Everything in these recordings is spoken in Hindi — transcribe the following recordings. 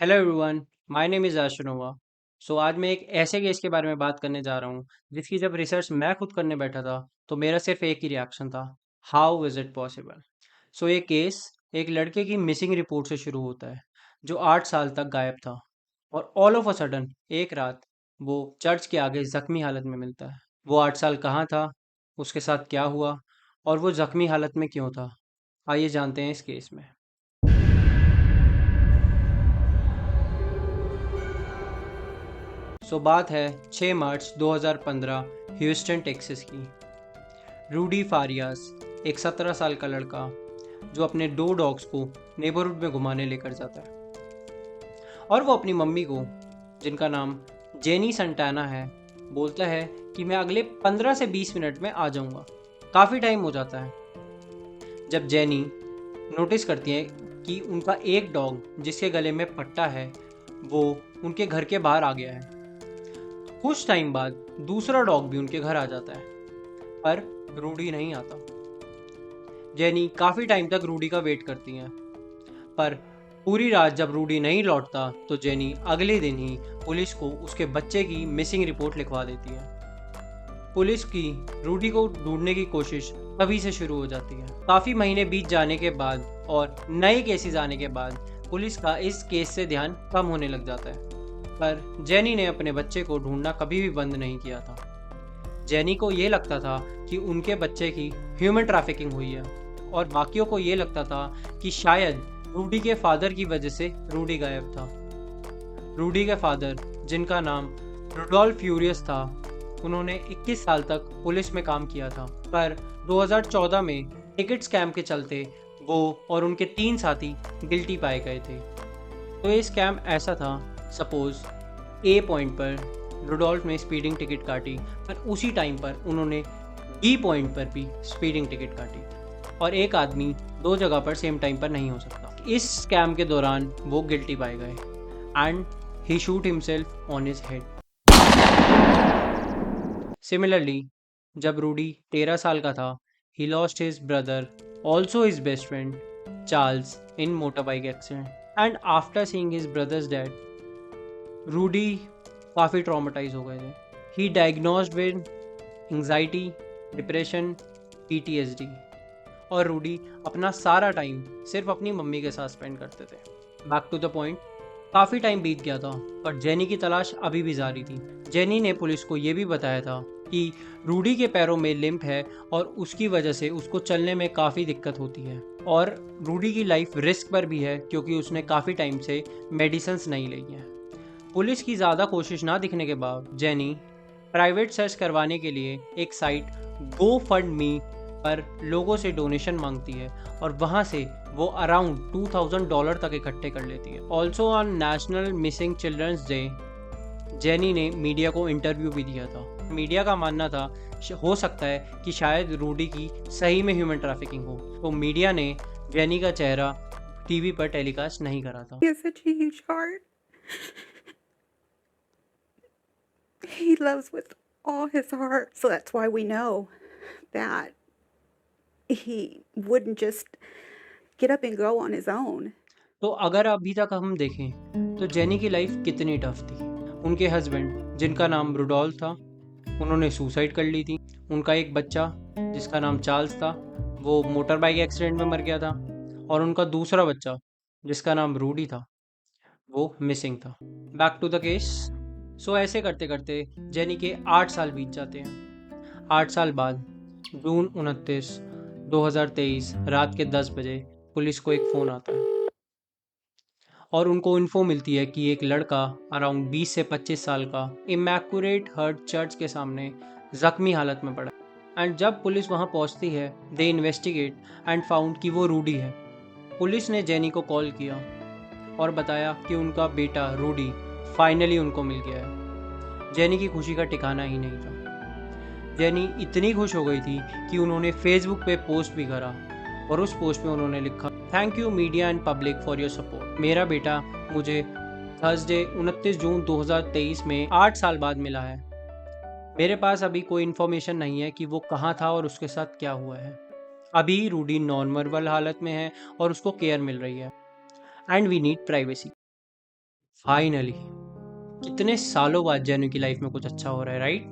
Hello everyone, my name is Ashnova. आज मैं एक ऐसे केस के बारे में बात करने जा रहा हूँ जिसकी जब रिसर्च मैं खुद करने बैठा था तो मेरा सिर्फ एक ही रिएक्शन था। How is it possible. ये केस एक लड़के की मिसिंग रिपोर्ट से शुरू होता है जो 8 साल तक गायब था और ऑल ऑफ अ सडन एक रात वो चर्च के आगे जख्मी हालत में मिलता है। वो 8 साल कहाँ था, उसके साथ क्या हुआ और वो जख्मी हालत में क्यों था, आइए जानते हैं इस केस में। बात है 6 मार्च 2015 ह्यूस्टन टेक्सास की। रूडी फारियास, एक 17 साल का लड़का जो अपने 2 डॉग्स को नेबरहुड में घुमाने लेकर जाता है और वो अपनी मम्मी को, जिनका नाम जेनी संटाना है, बोलता है कि मैं अगले 15 से 20 मिनट में आ जाऊंगा। काफ़ी टाइम हो जाता है जब जेनी नोटिस करती है कि उनका एक डॉग जिसके गले में पट्टा है वो उनके घर के बाहर आ गया है। कुछ टाइम बाद दूसरा डॉग भी उनके घर आ जाता है पर रूडी नहीं आता। जेनी काफ़ी टाइम तक रूडी का वेट करती हैं पर पूरी रात जब रूडी नहीं लौटता तो जेनी अगले दिन ही पुलिस को उसके बच्चे की मिसिंग रिपोर्ट लिखवा देती है। पुलिस की रूडी को ढूंढने की कोशिश तभी से शुरू हो जाती है। काफ़ी महीने बीत जाने के बाद और नए केसेस आने के बाद पुलिस का इस केस से ध्यान कम होने लग जाता है, पर जेनी ने अपने बच्चे को ढूंढना कभी भी बंद नहीं किया था। जेनी को ये लगता था कि उनके बच्चे की ह्यूमन ट्रैफिकिंग हुई है और बाकियों को ये लगता था कि शायद रूडी के फादर की वजह से रूडी गायब था। रूडी के फादर, जिनका नाम रुडोल्फ फ्यूरियस था, उन्होंने 21 साल तक पुलिस में काम किया था पर 2014 में टिकट स्कैम के चलते वो और उनके 3 साथी गिल्टी पाए गए थे। ये स्कैम ऐसा था, सपोज ए पॉइंट पर रुडोल्फ ने स्पीडिंग टिकट काटी पर उसी टाइम पर उन्होंने बी पॉइंट पर भी स्पीडिंग टिकट काटी और एक आदमी 2 जगह पर सेम टाइम पर नहीं हो सकता। इस स्कैम के दौरान वो गिल्टी पाए गए and he shoot himself on his head. Similarly जब रूडी 13 साल का था, he lost his brother, also his best friend Charles, in motorbike accident and after seeing his brothers dead Rudy काफ़ी ट्रॉमेटाइज हो गए थे। He diagnosed with anxiety, depression, PTSD और रूडी अपना सारा टाइम सिर्फ अपनी मम्मी के साथ स्पेंड करते थे। बैक टू द पॉइंट, काफ़ी टाइम बीत गया था पर जेनी की तलाश अभी भी जारी थी। जेनी ने पुलिस को ये भी बताया था कि रूडी के पैरों में लिम्प है और उसकी वजह से उसको चलने में काफ़ी दिक्कत होती है और रूडी की लाइफ रिस्क पर भी है क्योंकि उसने काफ़ी टाइम से मेडिसिन्स नहीं ली हैं। पुलिस की ज़्यादा कोशिश ना दिखने के बाद जेनी प्राइवेट सर्च करवाने के लिए एक साइट गो फंड मी पर लोगों से डोनेशन मांगती है और वहाँ से वो अराउंड $2000 तक इकट्ठे कर लेती है। Also on national missing childrens day Jenny ने मीडिया को इंटरव्यू भी दिया था। मीडिया का मानना था हो सकता है कि शायद रूडी की सही में ह्यूमन ट्रैफिकिंग हो, तो मीडिया ने जेनी का चेहरा टीवी पर टेलीकास्ट नहीं करा था। He has such a huge heart. He loves with all his heart. So that's why we know that he wouldn't just get up and go on his own. तो अगर अभी तक हम देखें तो जेनी की लाइफ कितनी टफ थी। उनके हस्बैंड, जिनका नाम रुडोल्फ था, उन्होंने सुसाइड कर ली थी। उनका एक बच्चा जिसका नाम चार्ल्स था वो मोटर बाइक एक्सीडेंट में मर गया था और उनका दूसरा बच्चा जिसका नाम रूडी था वो मिसिंग था। Back to the case. ऐसे करते करते जेनी के 8 साल बीत जाते हैं। 8 साल बाद जून 29 2023 रात के 10 बजे पुलिस को एक फ़ोन आता है और उनको इन्फो मिलती है कि एक लड़का अराउंड 20 से 25 साल का इमैक्यूरेट हार्ट चर्च के सामने जख्मी हालत में पड़ा है। एंड जब पुलिस वहां पहुंचती है दे इन्वेस्टिगेट एंड फाउंड कि वो रूडी है। पुलिस ने जेनी को कॉल किया और बताया कि उनका बेटा रूडी फाइनली उनको मिल गया है। जेनी की खुशी का ठिकाना ही नहीं था। जेनी इतनी खुश हो गई थी कि उन्होंने फेसबुक पे पोस्ट भी करा और उस पोस्ट में उन्होंने लिखा, thank you media and public for your support. मेरा बेटा मुझे थर्सडे 29 जून 2023 में 8 साल बाद मिला है। मेरे पास अभी कोई इन्फॉर्मेशन नहीं है कि वो कहाँ था और उसके साथ क्या हुआ है। अभी रूडी नॉर्मल हालत में है और उसको केयर मिल रही है and we need privacy. Finally कितने सालों बाद जेनी की लाइफ में कुछ अच्छा हो रहा है, राइट?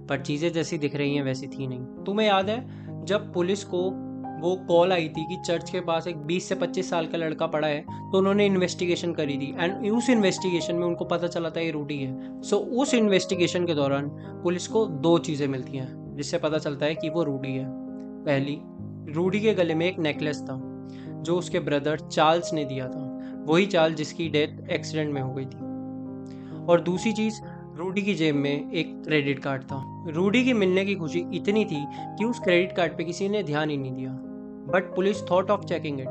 पर चीज़ें जैसी दिख रही हैं वैसी थी नहीं। तुम्हें याद है जब पुलिस को वो कॉल आई थी कि चर्च के पास एक 20 से 25 साल का लड़का पड़ा है, तो उन्होंने इन्वेस्टिगेशन करी थी एंड उस इन्वेस्टिगेशन में उनको पता चला था ये रूडी है। सो उस इन्वेस्टिगेशन के दौरान पुलिस को दो चीज़ें मिलती हैं जिससे पता चलता है कि वो रूडी है। पहली, रूडी के गले में एक नेकलेस था जो उसके ब्रदर चार्ल्स ने दिया था, वही चार्ल्स जिसकी डेथ एक्सीडेंट में हो गई थी। और दूसरी चीज़, रूडी की जेब में एक क्रेडिट कार्ड था। रूडी की मिलने की खुशी इतनी थी कि उस क्रेडिट कार्ड पे किसी ने ध्यान ही नहीं दिया, but police thought of checking it.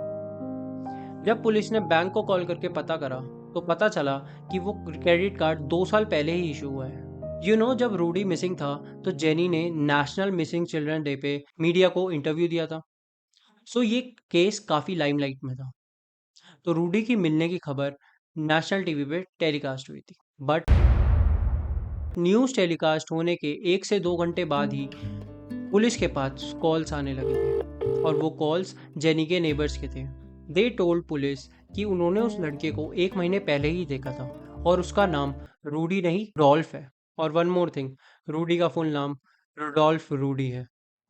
जब पुलिस ने बैंक को कॉल करके पता करा तो पता चला कि वो क्रेडिट कार्ड 2 साल पहले ही इशू हुआ है। जब रूडी मिसिंग था तो जेनी ने नेशनल मिसिंग चिल्ड्रन डे पे मीडिया को इंटरव्यू दिया था। सो ये केस काफ़ी लाइमलाइट में था। तो रूडी की मिलने की खबर नेशनल टीवी पे टेलीकास्ट हुई थी, बट न्यूज़ टेलीकास्ट होने के 1 से 2 घंटे बाद ही पुलिस के पास कॉल्स आने लगे थे और वो कॉल्स जेनी के नेबर्स के थे। दे टोल्ड पुलिस कि उन्होंने उस लड़के को 1 महीने पहले ही देखा था और उसका नाम रूडी नहीं रॉल्फ है। और वन मोर थिंग, रूडी का फुल नाम रुडोल्फ रूडी है।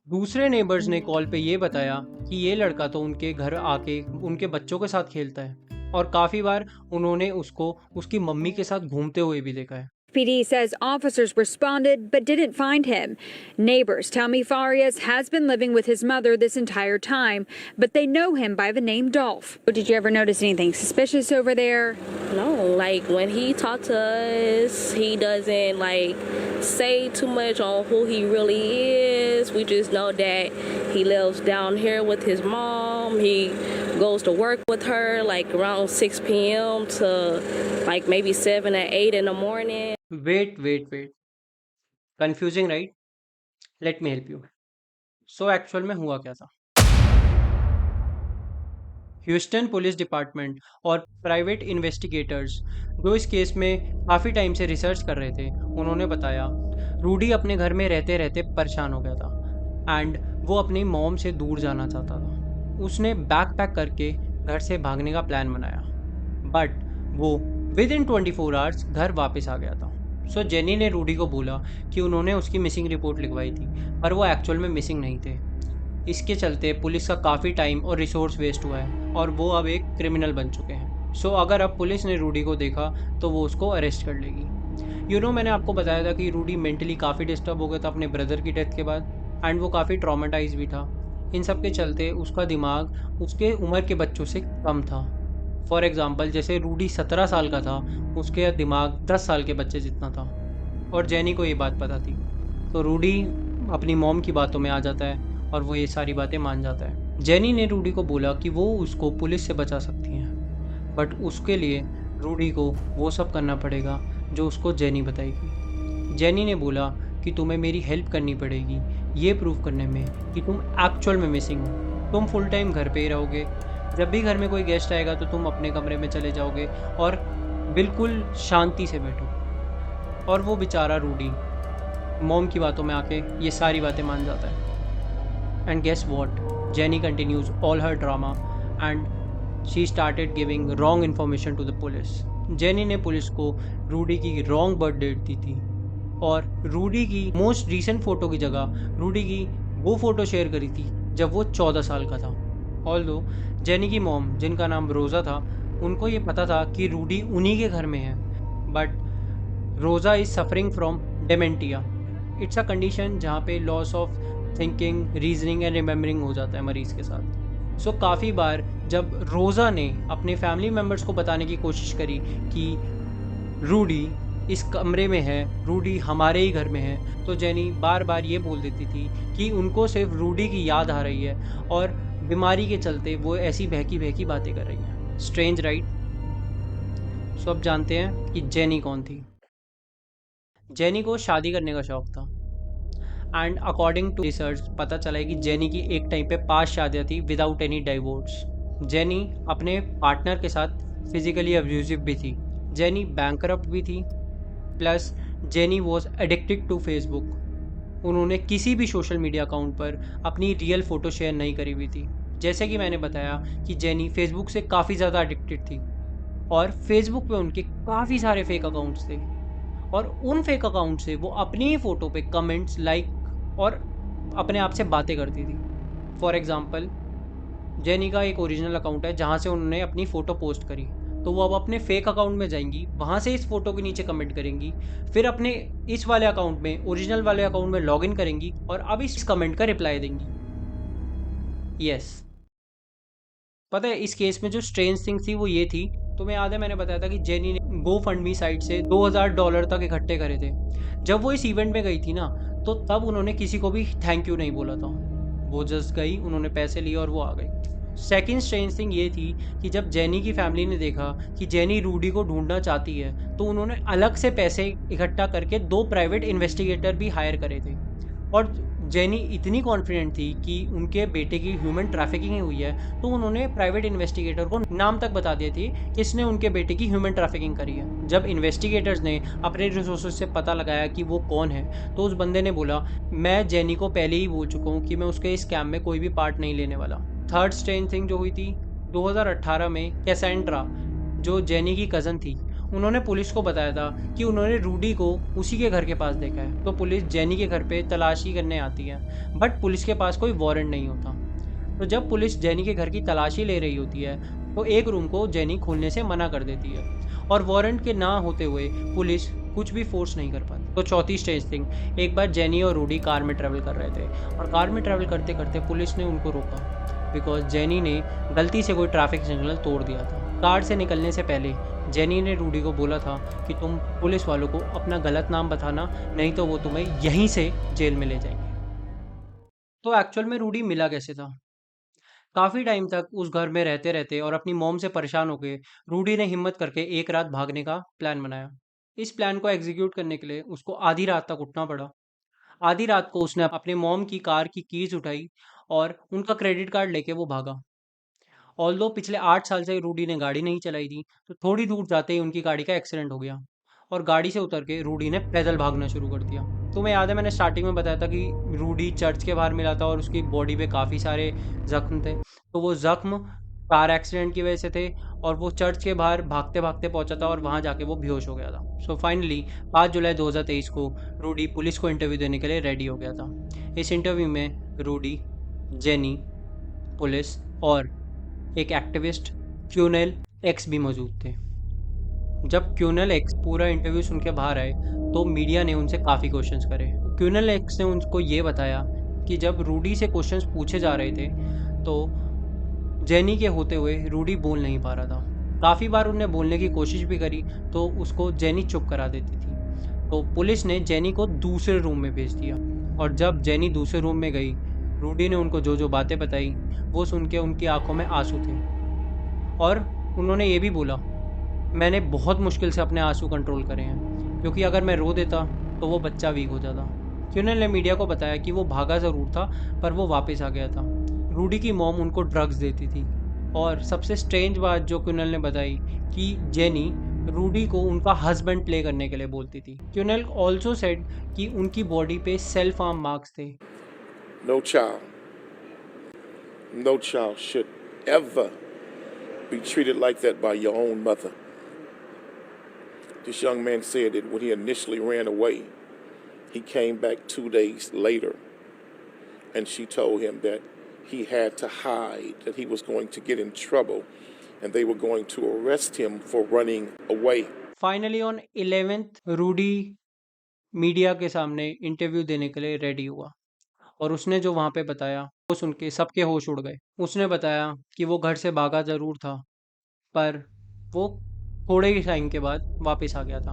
दूसरे नेबर्स ने कॉल पे ये बताया कि ये लड़का तो उनके घर आके उनके बच्चों के साथ खेलता है और काफ़ी बार उन्होंने उसको उसकी मम्मी के साथ घूमते हुए भी देखा है। PD says officers responded but didn't find him. Neighbors tell me Farias has been living with his mother this entire time, but they know him by the name Dolph. Did you ever notice anything suspicious over there? No, like when he talks to us, he doesn't like say too much on who he really is. We just know that he lives down here with his mom. He goes to work with her like around 6 p.m. to like maybe 7 or 8 in the morning. Wait confusing, right? Let me help you. So actual में हुआ क्या था? ह्यूस्टन पुलिस डिपार्टमेंट और प्राइवेट इन्वेस्टिगेटर्स जो इस केस में काफ़ी टाइम से रिसर्च कर रहे थे, उन्होंने बताया रूडी अपने घर में रहते रहते परेशान हो गया था एंड वो अपनी मॉम से दूर जाना चाहता था। उसने बैक पैक करके घर से भागने का प्लान बनाया, बट वो विद इन 24 आवर्स घर वापस आ गया था। सो जेनी ने रूडी को बोला कि उन्होंने उसकी मिसिंग रिपोर्ट लिखवाई थी, पर वो एक्चुअल में मिसिंग नहीं थे। इसके चलते पुलिस का काफ़ी टाइम और रिसोर्स वेस्ट हुआ है और वो अब एक क्रिमिनल बन चुके हैं। सो अगर अब पुलिस ने रूडी को देखा तो वो उसको अरेस्ट कर लेगी। मैंने आपको बताया था कि रूडी मेंटली काफ़ी डिस्टर्ब हो गया था अपने ब्रदर की डेथ के बाद एंड वो काफ़ी ट्रॉमेटाइज भी था। इन सब के चलते उसका दिमाग उसके उम्र के बच्चों से कम था। फॉर एग्ज़ाम्पल, जैसे रूडी 17 साल का था, उसके दिमाग 10 साल के बच्चे जितना था और जेनी को ये बात पता थी। तो रूडी अपनी मॉम की बातों में आ जाता है और वो ये सारी बातें मान जाता है। जेनी ने रूडी को बोला कि वो उसको पुलिस से बचा सकती हैं, बट उसके लिए रूडी को वो सब करना पड़ेगा जो उसको जेनी बताएगी। जेनी ने बोला कि तुम्हें मेरी हेल्प करनी पड़ेगी ये प्रूव करने में कि तुम एक्चुअल में मिसिंग हो। तुम फुल टाइम घर पे ही रहोगे, जब भी घर में कोई गेस्ट आएगा तो तुम अपने कमरे में चले जाओगे और बिल्कुल शांति से बैठो। और वो बेचारा रूडी मॉम की बातों में आके ये सारी बातें मान जाता है। And guess what, Jenny continues all her drama and she started giving wrong information to the police. Jenny ने पुलिस को रूडी की रॉन्ग बर्थ डेट दी थी और रूडी की मोस्ट रीसेंट फ़ोटो की जगह रूडी की वो फ़ोटो शेयर करी थी जब वो 14 साल का था। ऑल्दो जेनी की मॉम, जिनका नाम रोज़ा था, उनको ये पता था कि रूडी उन्हीं के घर में है, but Rosa is suffering from dementia. It's a condition जहाँ पे loss of thinking, reasoning and remembering हो जाता है मरीज़ के साथ। सो काफ़ी बार जब रोज़ा ने अपने फैमिली मेम्बर्स को बताने की कोशिश करी कि रूडी इस कमरे में है, रूडी हमारे ही घर में है, तो जेनी बार बार ये बोल देती थी कि उनको सिर्फ रूडी की याद आ रही है और बीमारी के चलते वो ऐसी बहकी बहकी बातें कर रही हैं। Strange, right? सो अब जानते हैं कि जेनी कौन थी। जेनी को शादी करने का शौक था एंड अकॉर्डिंग टू रिसर्च पता चला है कि जेनी की एक टाइम पे 5 शादियाँ थी विदाउट एनी डाइवोर्स। जेनी अपने पार्टनर के साथ फिजिकली अब्यूजिव भी थी। जेनी बैंकरप्ट भी थी, plus Jenny was addicted to Facebook. उन्होंने किसी भी सोशल मीडिया अकाउंट पर अपनी रियल फ़ोटो शेयर नहीं करी हुई थी। जैसे कि मैंने बताया कि जेनी फेसबुक से काफ़ी ज़्यादा एडिक्टेड थी और फेसबुक पे उनके काफ़ी सारे फेक अकाउंट्स थे और उन फेक अकाउंट से वो अपनी ही फ़ोटो पे कमेंट्स, लाइक और अपने आप से बातें करती थी। फॉर एग्ज़ाम्पल, जेनी का एक ओरिजिनल अकाउंट है जहाँ से उन्होंने अपनी फ़ोटो पोस्ट करी, तो वो अब अपने फेक अकाउंट में जाएंगी, वहाँ से इस फ़ोटो के नीचे कमेंट करेंगी, फिर अपने इस वाले अकाउंट में, ओरिजिनल वाले अकाउंट में लॉगिन करेंगी और अब इस कमेंट का रिप्लाई देंगी। यस, पता है इस केस में जो स्ट्रेंज थिंग थी वो ये थी, तुम्हें याद है मैंने बताया था कि जेनी ने गो फंड मी साइट से $2000 तक इकट्ठे करे थे। जब वो इस इवेंट में गई थी ना, तो तब उन्होंने किसी को भी थैंक यू नहीं बोला था। वो जस्ट गई, उन्होंने पैसे लिए और वो आ गई। सेकेंड स्ट्रेंज थिंग ये थी कि जब जेनी की फैमिली ने देखा कि जेनी रूडी को ढूंढना चाहती है, तो उन्होंने अलग से पैसे इकट्ठा करके 2 प्राइवेट इन्वेस्टिगेटर भी हायर करे थे। और जेनी इतनी कॉन्फिडेंट थी कि उनके बेटे की ह्यूमन ट्रैफिकिंग हुई है, तो उन्होंने प्राइवेट इन्वेस्टिगेटर को नाम तक बता दिए थे किसने उनके बेटे की ह्यूमन ट्रैफिकिंग करी है। जब इन्वेस्टिगेटर्स ने अपने रिसोर्सेज से पता लगाया कि वो कौन है, तो उस बंदे ने बोला, मैं जेनी को पहले ही बोल चुका हूँ कि मैं उसके इस स्कैम में कोई भी पार्ट नहीं लेने वाला। थर्ड स्ट्रेंज थिंग जो हुई थी, 2018 में कैसेंड्रा, जो जेनी की कज़न थी, उन्होंने पुलिस को बताया था कि उन्होंने रूडी को उसी के घर के पास देखा है। तो पुलिस जेनी के घर पे तलाशी करने आती है, बट पुलिस के पास कोई वारंट नहीं होता। तो जब पुलिस जेनी के घर की तलाशी ले रही होती है, तो एक रूम को जेनी खोलने से मना कर देती है और वारंट के ना होते हुए पुलिस कुछ भी फोर्स नहीं कर पाती। तो चौथी स्टेज थिंग, एक बार जेनी और रूडी कार में ट्रैवल कर रहे थे और कार में ट्रैवल करते करते पुलिस ने उनको रोका बिकॉज जेनी ने गलती से कोई ट्रैफिक सिग्नल तोड़ दिया था। कार से निकलने से पहले जेनी ने रूडी को बोला था कि तुम पुलिस वालों को अपना गलत नाम बताना, नहीं तो वो तुम्हें यहीं से जेल में ले जाएंगे। तो एक्चुअल में रूडी मिला कैसे था? काफ़ी टाइम तक उस घर में रहते रहते और अपनी मॉम से परेशान होकर रूडी ने हिम्मत करके एक रात भागने का प्लान बनाया। इस प्लान को एग्जीक्यूट करने के लिए उसको आधी रात तक उठना पड़ा। आधी रात को उसने अपने मॉम की कार की कीज उठाई और उनका क्रेडिट कार्ड लेके वो भागा। ऑल्दो पिछले 8 साल से रूडी ने गाड़ी नहीं चलाई थी, तो थोड़ी दूर जाते ही उनकी गाड़ी का एक्सीडेंट हो गया और गाड़ी से उतर के रूडी ने पैदल भागना शुरू कर दिया। तुम्हें याद है मैंने स्टार्टिंग में बताया था कि रूडी चर्च के बाहर मिला था और उसकी बॉडी पे काफ़ी सारे जख्म थे। तो वो जख्म कार एक्सीडेंट की वजह से थे और वो चर्च के बाहर भागते भागते पहुंचा था और वहां जाके वो बेहोश हो गया था। सो फाइनली 5 जुलाई 2023 को रूडी पुलिस को इंटरव्यू देने के लिए रेडी हो गया था। इस इंटरव्यू में रूडी, जेनी, पुलिस और एक एक्टिविस्ट क्यूनेल एक्स भी मौजूद थे। जब क्यूनेल एक्स पूरा इंटरव्यू सुन के बाहर आए, तो मीडिया ने उनसे काफ़ी क्वेश्चंस करे। क्यूनेल एक्स ने उनको ये बताया कि जब रूडी से क्वेश्चंस पूछे जा रहे थे, तो जेनी के होते हुए रूडी बोल नहीं पा रहा था। काफ़ी बार उन्हें बोलने की कोशिश भी करी, तो उसको जेनी चुप करा देती थी। तो पुलिस ने जेनी को दूसरे रूम में भेज दिया और जब जेनी दूसरे रूम में गई, रूडी ने उनको जो जो बातें बताई, वो सुन के उनकी आंखों में आंसू थे और उन्होंने ये भी बोला, मैंने बहुत मुश्किल से अपने आंसू कंट्रोल करे हैं, क्योंकि अगर मैं रो देता तो वो बच्चा वीक हो जाता। क्यूनेल ने मीडिया को बताया कि वो भागा ज़रूर था, पर वो वापस आ गया था। रूडी की मॉम उनको ड्रग्स देती थी और सबसे स्ट्रेंज बात जो क्यूनेल ने बताई कि जेनी रूडी को उनका हस्बैंड प्ले करने के लिए बोलती थी। क्यूनेल ऑल्सो सेड कि उनकी बॉडी पे सेल्फ आर्म मार्क्स थे। No child should ever be treated like that by your own mother. This young man said that when he initially ran away, he came back 2 days later, and she told him that he had to hide, that he was going to get in trouble, and they were going to arrest him for running away. Finally on 11th, Rudy media के सामने इंटरव्यू देने के लिए रेडी हुआ और उसने जो वहाँ पे बताया, वो सुन के सबके होश उड़ गए। उसने बताया कि वो घर से भागा ज़रूर था, पर वो थोड़े ही टाइम के बाद वापस आ गया था।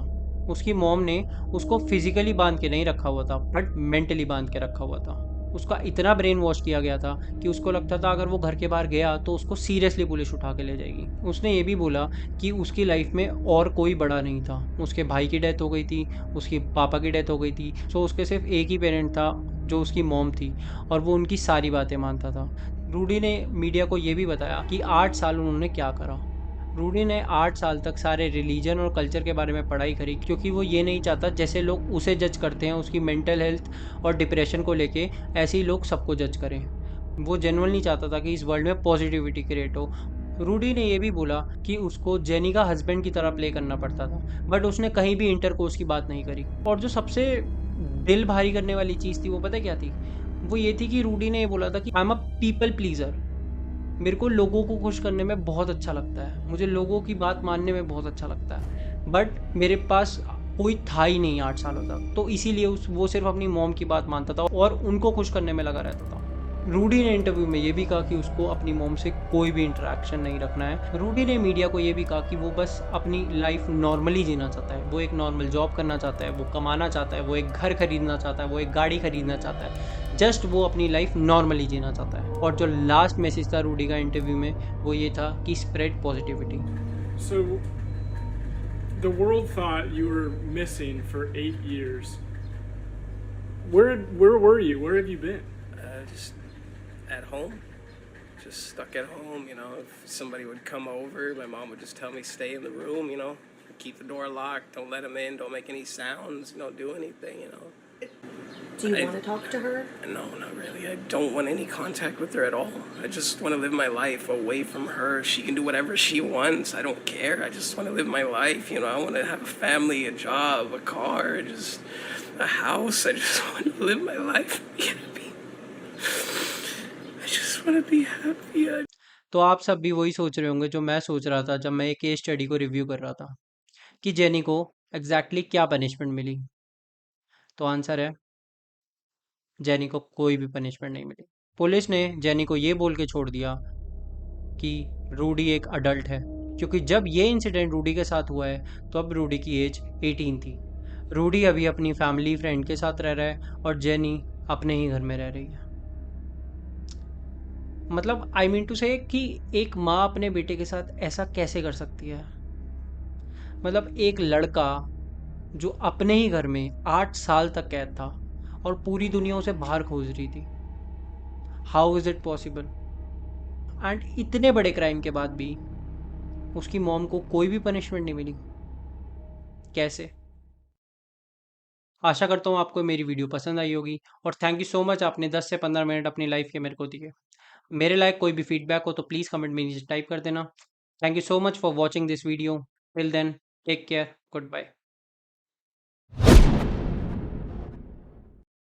उसकी मॉम ने उसको फिजिकली बांध के नहीं रखा हुआ था, बट मेंटली बांध के रखा हुआ था। उसका इतना ब्रेन वॉश किया गया था कि उसको लगता था अगर वो घर के बाहर गया तो उसको सीरियसली पुलिस उठा के ले जाएगी। उसने ये भी बोला कि उसकी लाइफ में और कोई बड़ा नहीं था। उसके भाई की डेथ हो गई थी, उसके पापा की डेथ हो गई थी, सो उसके सिर्फ एक ही पेरेंट था जो उसकी मॉम थी और वो उनकी सारी बातें मानता था। रूडी ने मीडिया को ये भी बताया कि 8 साल उन्होंने क्या करा। रूडी ने 8 साल तक सारे रिलीजन और कल्चर के बारे में पढ़ाई करी, क्योंकि वो ये नहीं चाहता जैसे लोग उसे जज करते हैं उसकी मेंटल हेल्थ और डिप्रेशन को लेके, ऐसे ही लोग सबको जज करें। वो जेन्युइनली चाहता था कि इस वर्ल्ड में पॉजिटिविटी क्रिएट हो। रूडी ने ये भी बोला कि उसको जेनी का हस्बैंड की तरह प्ले करना पड़ता था, बट उसने कहीं भी इंटरकोर्स की बात नहीं करी। और जो सबसे दिल भारी करने वाली चीज़ थी वो पता क्या थी? वो ये थी कि रूडी ने ये बोला था कि I am a people pleaser. मेरे को लोगों को खुश करने में बहुत अच्छा लगता है, मुझे लोगों की बात मानने में बहुत अच्छा लगता है, बट मेरे पास कोई था ही नहीं 8 सालों तक, तो इसीलिए वो सिर्फ अपनी मॉम की बात मानता था और उनको खुश करने में लगा रहता था। रूडी ने इंटरव्यू में ये भी कहा कि उसको अपनी मॉम से कोई भी इंटरेक्शन नहीं रखना है। रूडी ने मीडिया को ये भी कहा कि वो बस अपनी लाइफ नॉर्मली जीना चाहता है, वो एक नॉर्मल जॉब करना चाहता है, वो कमाना चाहता है, वो एक घर खरीदना चाहता है, वो एक गाड़ी खरीदना चाहता है, जस्ट वो अपनी लाइफ नॉर्मली जीना चाहता है। और जो लास्ट मैसेज था रूडी का इंटरव्यू में वो ये था कि spread positivity. So, the world thought you were missing for 8 years. Where were you? Where have you been? Just at home, just stuck at home. You know, if somebody would come over, my mom would just tell me stay in the room. You know, keep the door locked, don't let them in, don't make any sounds. Do anything. Do you want to talk to her? No, not really. I don't want any contact with her at all. I just want to live my life away from her. She can do whatever she wants. I don't care. I just want to live my life. I want to have a family, a job, a car, just a house. I just want to live my life and be happy. I just want to be happy. तो आप सब भी वही सोच रहे होंगे जो मैं सोच रहा था जब मैं एक केस स्टडी को रिव्यू कर रहा था कि जेनी को एग्जैक्टली क्या पनिशमेंट मिली। तो आंसर है जेनी को कोई भी पनिशमेंट नहीं मिली। पुलिस ने जेनी को ये बोल के छोड़ दिया कि रूडी एक अडल्ट है, क्योंकि जब ये इंसिडेंट रूडी के साथ हुआ है तो अब रूडी की एज 18 थी। रूडी अभी अपनी फैमिली फ्रेंड के साथ रह रहा है और जेनी अपने ही घर में रह रही है। मतलब आई मीन टू से कि एक माँ अपने बेटे के साथ ऐसा कैसे कर सकती है? मतलब एक लड़का जो अपने ही घर में 8 साल तक कैद था और पूरी दुनिया उसे बाहर खोज रही थी। How is it possible? And इतने बड़े क्राइम के बाद भी उसकी मॉम को कोई भी पनिशमेंट नहीं मिली। कैसे? आशा करता हूँ आपको मेरी वीडियो पसंद आई होगी और थैंक यू सो मच, आपने 10 से 15 मिनट अपनी लाइफ के मेरे को दिए। मेरे लायक कोई भी फीडबैक हो तो प्लीज़ कमेंट में नीचे टाइप कर देना। Thank you so much for watching this video. Till then take care, good bye.